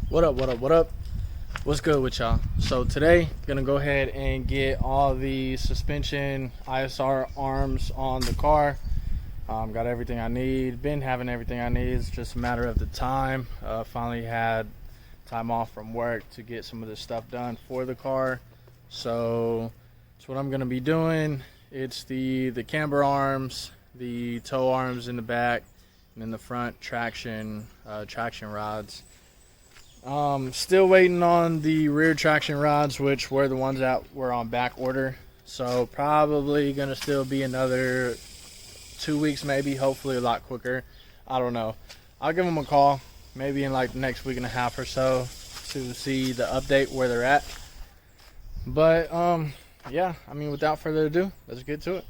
What up, what up, what up? What's good with y'all? So today, gonna go ahead and get all the suspension ISR arms on the car. Got everything I need. Been having everything I need. It's just a matter of the time. Finally had time off from work to get some of this stuff done for the car. So that's what I'm gonna be doing. It's the camber arms, the toe arms in the back, and in the front traction rods. Still waiting on the rear traction rods, which were the ones that were on back order. So probably gonna still be another 2 weeks, maybe, hopefully a lot quicker. I don't know. I'll give them a call maybe in like the next week and a half or so to see the update where they're at. But yeah, I mean, without further ado, let's get to it.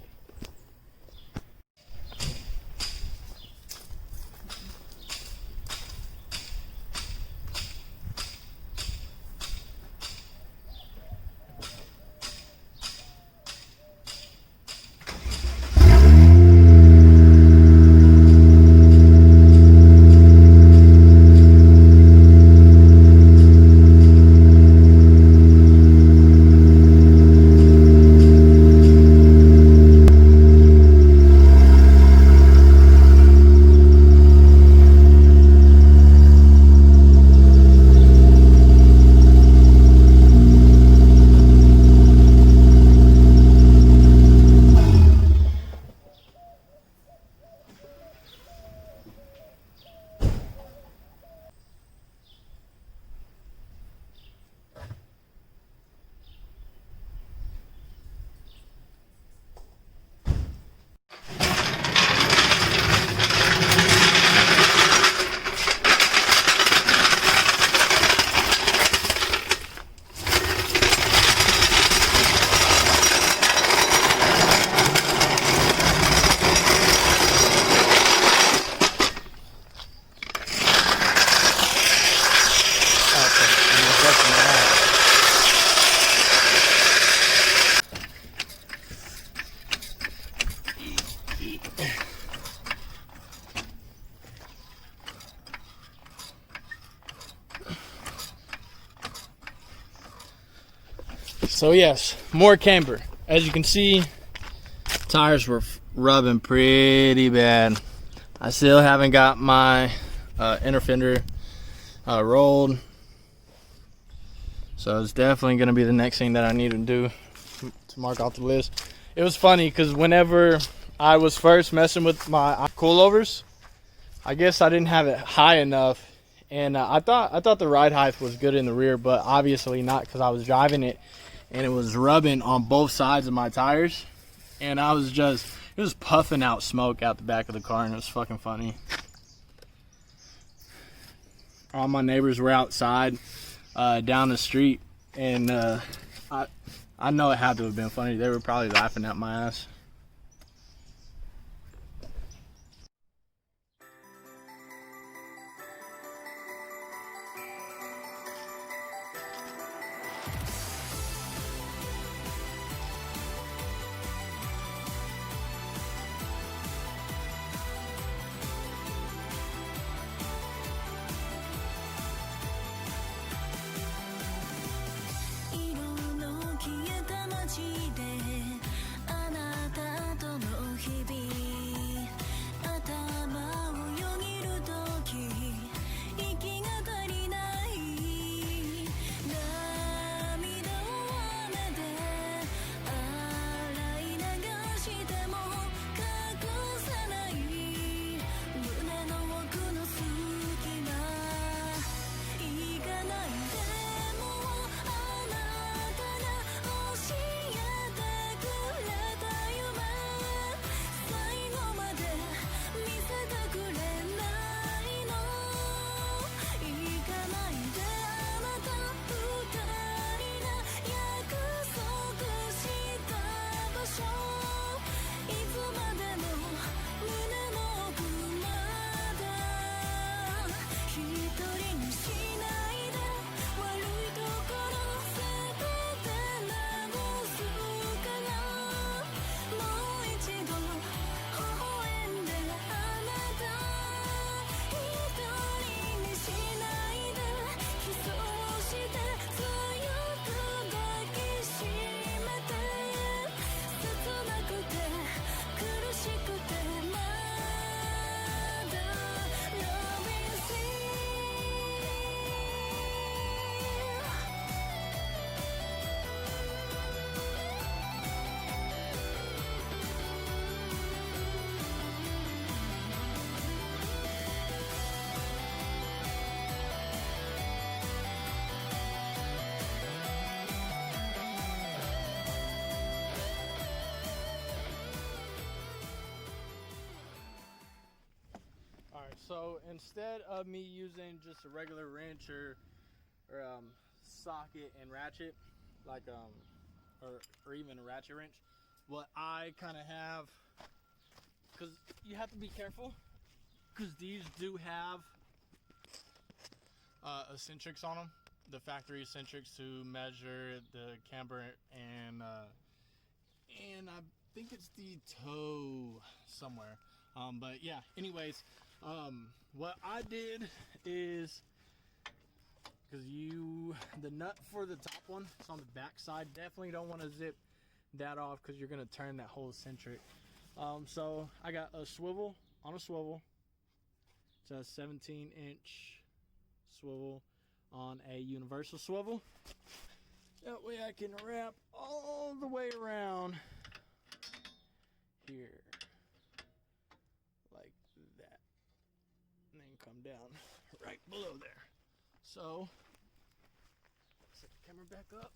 So yes, more camber. As you can see, tires were rubbing pretty bad. I still haven't got my inner fender rolled. So it's definitely gonna be the next thing that I need to do to mark off the list. It was funny because whenever I was first messing with my coilovers, I guess I didn't have it high enough. And I thought the ride height was good in the rear, but obviously not, because I was driving it and it was rubbing on both sides of my tires, and it was puffing out smoke out the back of the car, and it was fucking funny. All my neighbors were outside down the street, and I know it had to have been funny. They were probably laughing at my ass. So instead of me using just a regular wrench or socket and ratchet, like or even a ratchet wrench, what I kind of have, because you have to be careful, because these do have eccentrics on them, the factory eccentrics to measure the camber and I think it's the toe somewhere. But yeah, anyways, what I did is, because the nut for the top one, it's on the back side, definitely don't want to zip that off because you're going to turn that whole eccentric. So I got a swivel on a swivel. It's a 17-inch swivel on a universal swivel. That way I can wrap all the way around here like that, and then come down right below there. So set the camera back up.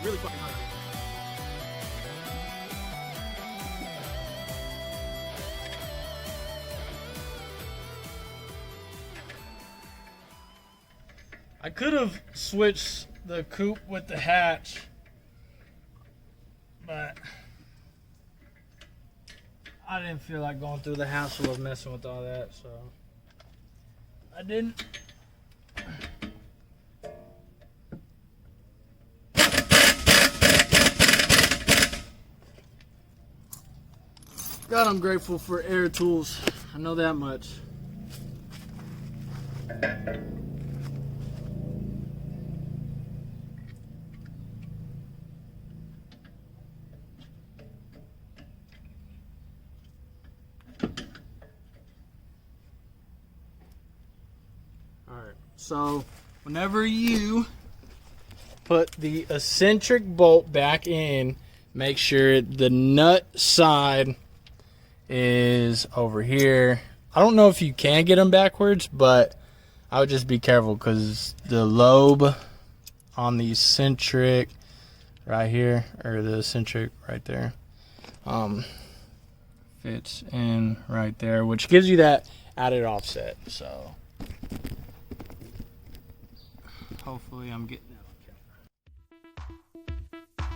Really fucking hot. I could have switched the coupe with the hatch, but I didn't feel like going through the hassle of messing with all that, so I didn't. God, I'm grateful for Air Tools. I know that much. Alright, so whenever you put the eccentric bolt back in, make sure the nut side is over here. I don't know if you can get them backwards, but I would just be careful because the lobe on the eccentric right here, or the eccentric right there, fits in right there, which gives you that added offset. So hopefully I'm getting that on camera.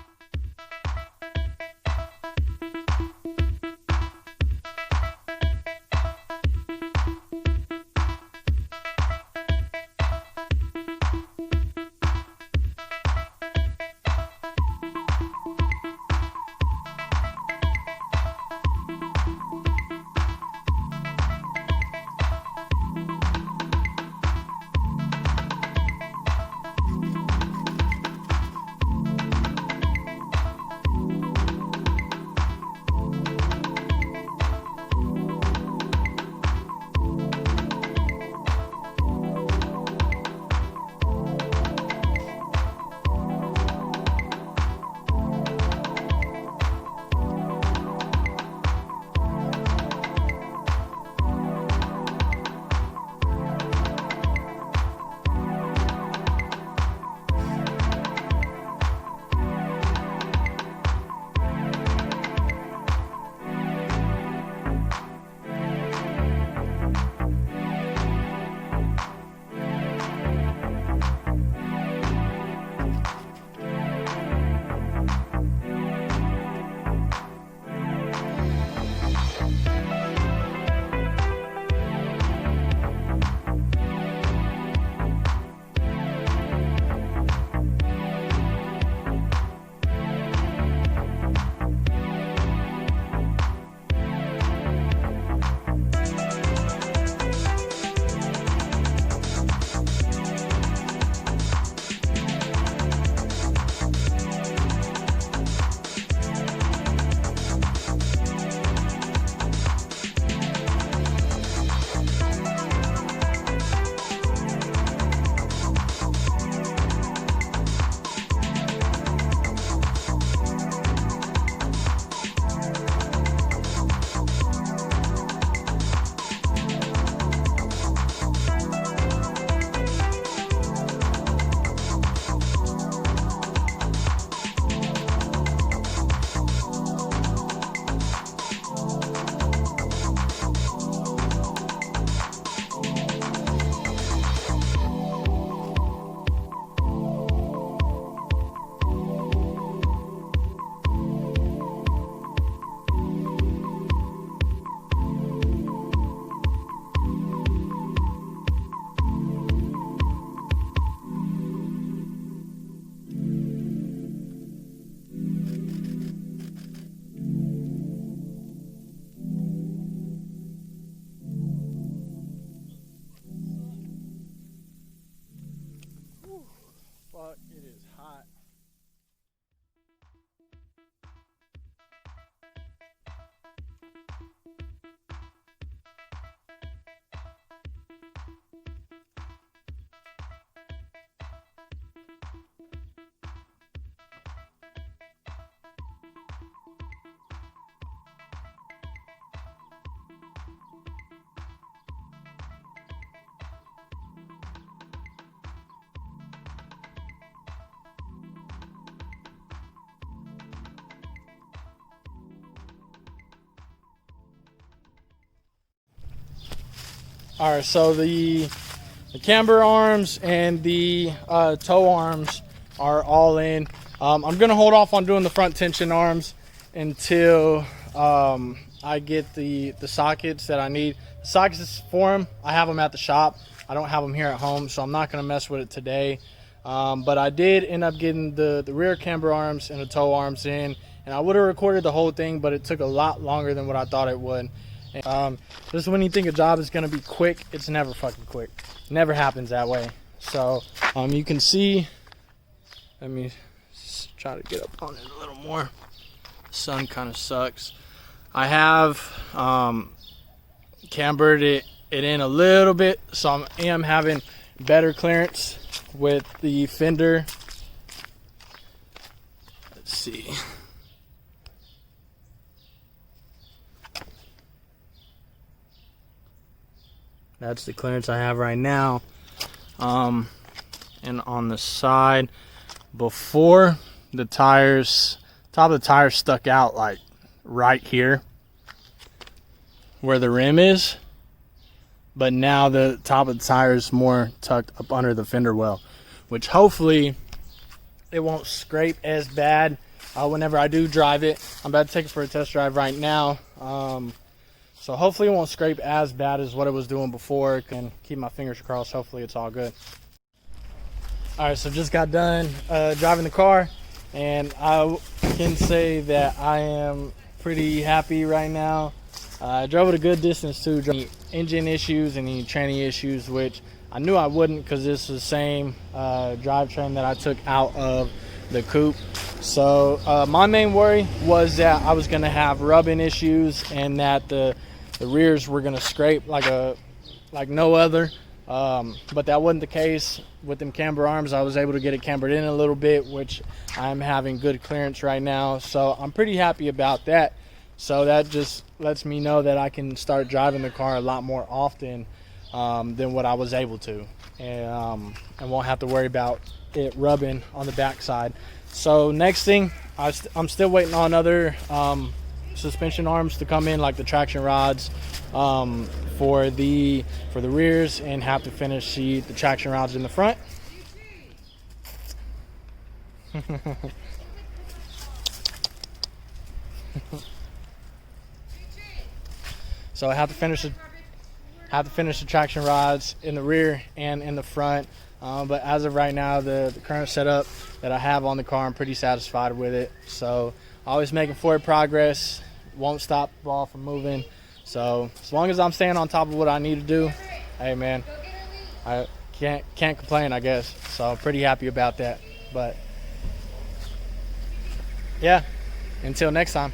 All right, so the camber arms and the toe arms are all in. I'm gonna hold off on doing the front tension arms until I get the sockets that I need. The sockets for them, I have them at the shop. I don't have them here at home, so I'm not gonna mess with it today. But I did end up getting the rear camber arms and the toe arms in, and I would have recorded the whole thing, but it took a lot longer than what I thought it would. Just when you think a job is gonna be quick, it's never fucking quick. It never happens that way. So you can see, let me try to get up on it a little more. The sun kind of sucks. I have cambered it in a little bit, so I am having better clearance with the fender. Let's see. That's the clearance I have right now. And on the side, before the tires, top of the tires stuck out like right here where the rim is, but now the top of the tire is more tucked up under the fender well, which hopefully it won't scrape as bad whenever I do drive it. I'm about to take it for a test drive right now, so hopefully it won't scrape as bad as what it was doing before. And keep my fingers crossed, hopefully it's all good. All right, so just got done driving the car, and I can say that I am pretty happy right now. I drove it a good distance too. Engine issues and any tranny issues, which I knew I wouldn't, because this is the same drivetrain that I took out of the coupe. So my main worry was that I was going to have rubbing issues and that the rears were going to scrape like no other. But that wasn't the case. With them camber arms, I was able to get it cambered in a little bit, which I'm having good clearance right now. So I'm pretty happy about that. So that just lets me know that I can start driving the car a lot more often than what I was able to, and won't have to worry about it rubbing on the backside. So next thing, I'm still waiting on other suspension arms to come in, like the traction rods for the rears, and have to finish the traction rods in the front. So I have to finish the traction rods in the rear and in the front. But as of right now, the current setup that I have on the car, I'm pretty satisfied with it. So always making forward progress, won't stop the ball from moving. So as long as I'm staying on top of what I need to do, hey man, I can't complain, I guess. So I'm pretty happy about that. But yeah, until next time.